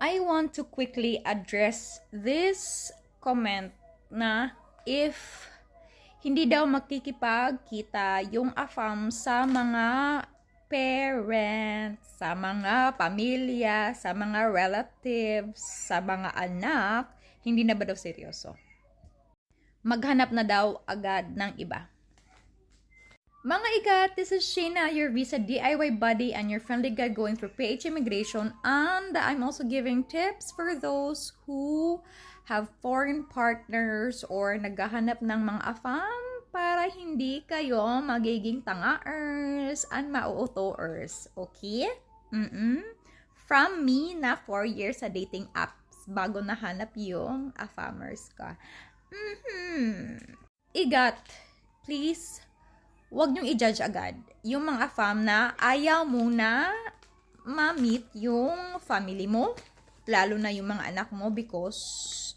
I want to quickly address this comment na if hindi daw makikipagkita yung AFAM sa mga parents, sa mga pamilya, sa mga relatives, sa mga anak, hindi na ba daw seryoso? Maghanap na daw agad ng iba. Mga ikat, this is Shayna, your Visa DIY buddy and your friendly guide going through PH immigration, and I'm also giving tips for those who have foreign partners or naghahanap ng mga AFAM para hindi kayo magiging tanga-ers and mauuto-ers. Okay? From me na 4 years sa dating apps bago nahanap yung AFAMers ka. Igat, please, huwag niyong i-judge agad yung mga fam na ayaw muna ma-meet yung family mo, lalo na yung mga anak mo because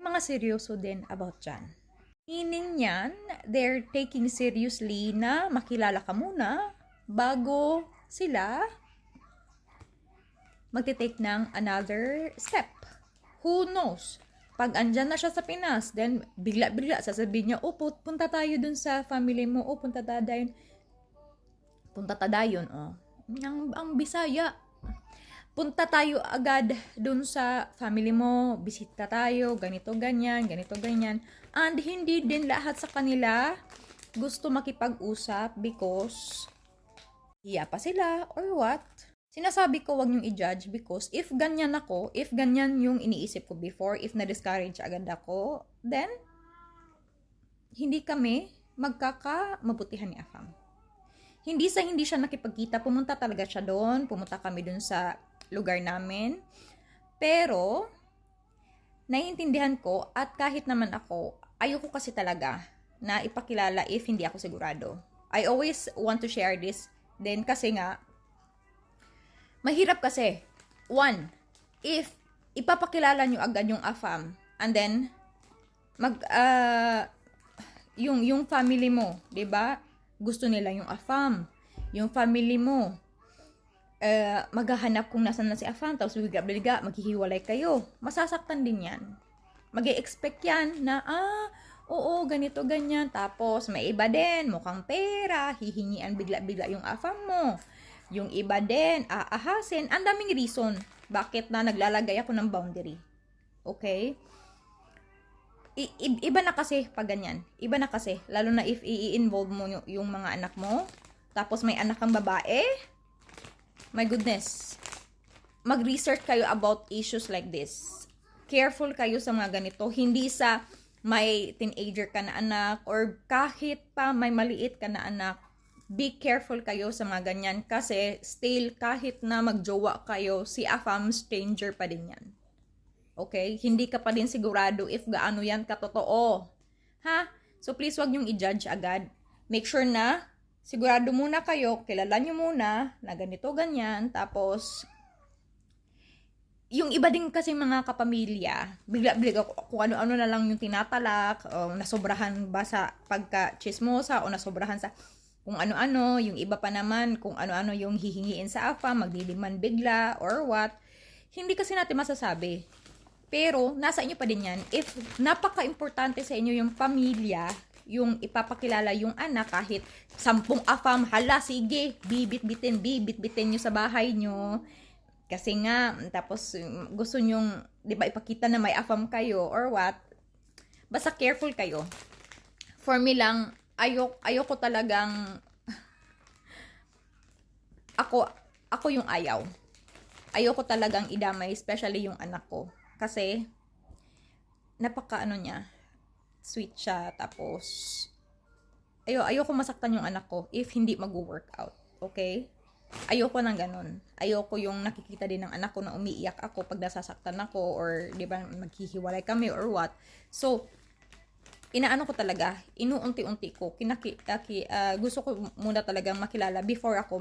mga seryoso din about dyan. Meaning yan, they're taking seriously na makilala ka muna bago sila magte-take ng another step. Who knows? Pag andyan na siya sa Pinas, then bigla-bigla sasabihin niya, oh, punta tayo dun sa family mo, oh, punta tadayon, oh. Ang Bisaya. Punta tayo agad dun sa family mo, bisita tayo, ganito, ganyan. And hindi din lahat sa kanila gusto makipag-usap because hiya pa sila or what. Sinasabi ko wag niyong i-judge because if ganyan ako, if ganyan yung iniisip ko before, if na-discourage agad ako, then hindi kami magkaka-mabutihan ni Afam. Hindi siya nakipagkita, pumunta talaga siya doon, pumunta kami doon sa lugar namin. Pero naiintindihan ko at kahit naman ako, ayoko kasi talaga na ipakilala if hindi ako sigurado. I always want to share this then kasi nga mahirap kasi. One, if ipapakilala nyo agad yung AFAM, and then, yung family mo, 'di ba? Gusto nila yung AFAM. Yung family mo, maghahanap kung nasan na si AFAM, tapos bigla-bigla, maghihiwalay kayo. Masasaktan din yan. Mag-e-expect yan na, oo, ganito, ganyan. Tapos, may iba din, mukhang pera, hihingian bigla-bigla yung AFAM mo. Yung iba din, aahasin. Ang daming reason bakit na naglalagay ako ng boundary. Okay? Iba na kasi pag ganyan. Iba na kasi. Lalo na if i-involve mo yung mga anak mo. Tapos may anak kang babae. My goodness. Mag-research kayo about issues like this. Careful kayo sa mga ganito. Hindi sa may teenager ka na anak or kahit pa may maliit ka na anak. Be careful kayo sa mga ganyan kasi still kahit na magjowa kayo, si AFAM stranger pa din yan. Okay? Hindi ka pa din sigurado if gaano yan katotoo. Ha? So please wag niyong i-judge agad. Make sure na sigurado muna kayo, kilala niyo muna na ganito ganyan, tapos yung iba din kasi mga kapamilya, bigla-bigla kung ano-ano na lang yung tinatalak, o nasobrahan ba sa pagka-chismosa o nasobrahan sa kung ano-ano, yung iba pa naman, kung ano-ano yung hihingiin sa AFAM, magdidiman bigla, or what. Hindi kasi natin masasabi. Pero, nasa inyo pa din yan. If napaka-importante sa inyo yung pamilya, yung ipapakilala yung anak, kahit 10 AFAM, hala, sige, bibit-bitin nyo sa bahay nyo. Kasi nga, tapos gusto nyong, di ba, ipakita na may AFAM kayo, or what. Basta careful kayo. For me lang, ayoko talagang ako yung ayaw. Ayoko talagang idamay, especially yung anak ko. Kasi niya, sweet siya, tapos ayoko masaktan yung anak ko if hindi mag-work out. Okay? Ayoko nang ganun. Ayoko yung nakikita din ng anak ko na umiiyak ako pag nasasaktan ako or di ba maghihiwalay kami or what. So inaano ko talaga, inuunti-unti ko, gusto ko muna talagang makilala before ako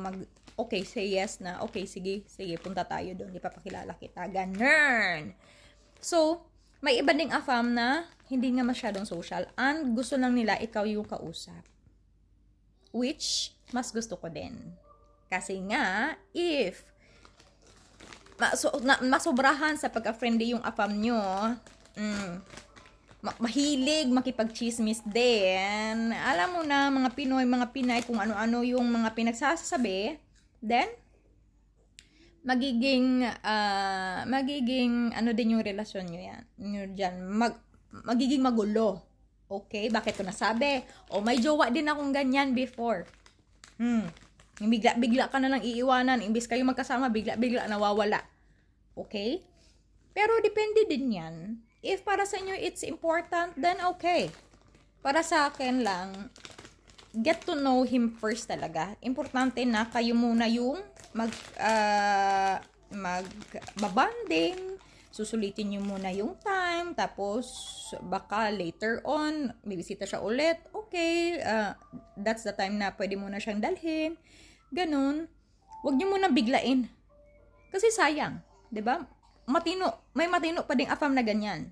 okay, say yes na, okay, sige, punta tayo doon, ipapakilala kita, ganun. So, may iba ding AFAM na hindi nga masyadong social and gusto lang nila ikaw yung kausap. Which, mas gusto ko din. Kasi nga, if masobrahan sa pagka-friendly yung afam nyo. Mahilig makipag-chismis din. Alam mo na, mga Pinoy, mga Pinay, kung ano-ano yung mga pinagsasabi, then, magiging ano din yung relasyon nyo yan. Magiging magulo. Okay? Bakit ko nasabi? May jowa din akong ganyan before. Bigla ka na lang iiwanan. Imbis kayo magkasama, bigla nawawala. Okay? Pero depende din yan. If para sa inyo it's important, then okay. Para sa akin lang, get to know him first talaga. Importante na kayo muna yung magbabanding, susulitin nyo muna yung time, tapos baka later on, bibisita siya ulit, okay, that's the time na pwede mo na siyang dalhin, ganun. Huwag nyo muna biglain. Kasi sayang, 'di ba? May matino pa ding afam na ganyan.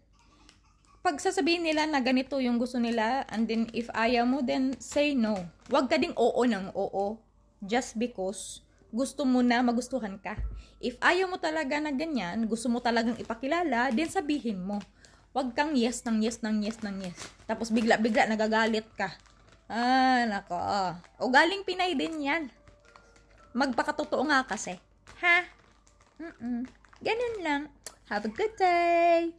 Pag sasabihin nila na ganito yung gusto nila, and then if ayaw mo, then say no. Huwag ka ding oo ng oo, just because gusto mo na magustuhan ka. If ayaw mo talaga na ganyan, gusto mo talagang ipakilala, then sabihin mo. Huwag kang yes ng yes ng yes ng yes. Tapos bigla-bigla nagagalit ka. Nako. O galing Pinay din yan. Magpakatotoo nga kasi. Ha? Ganun lang. Have a good day.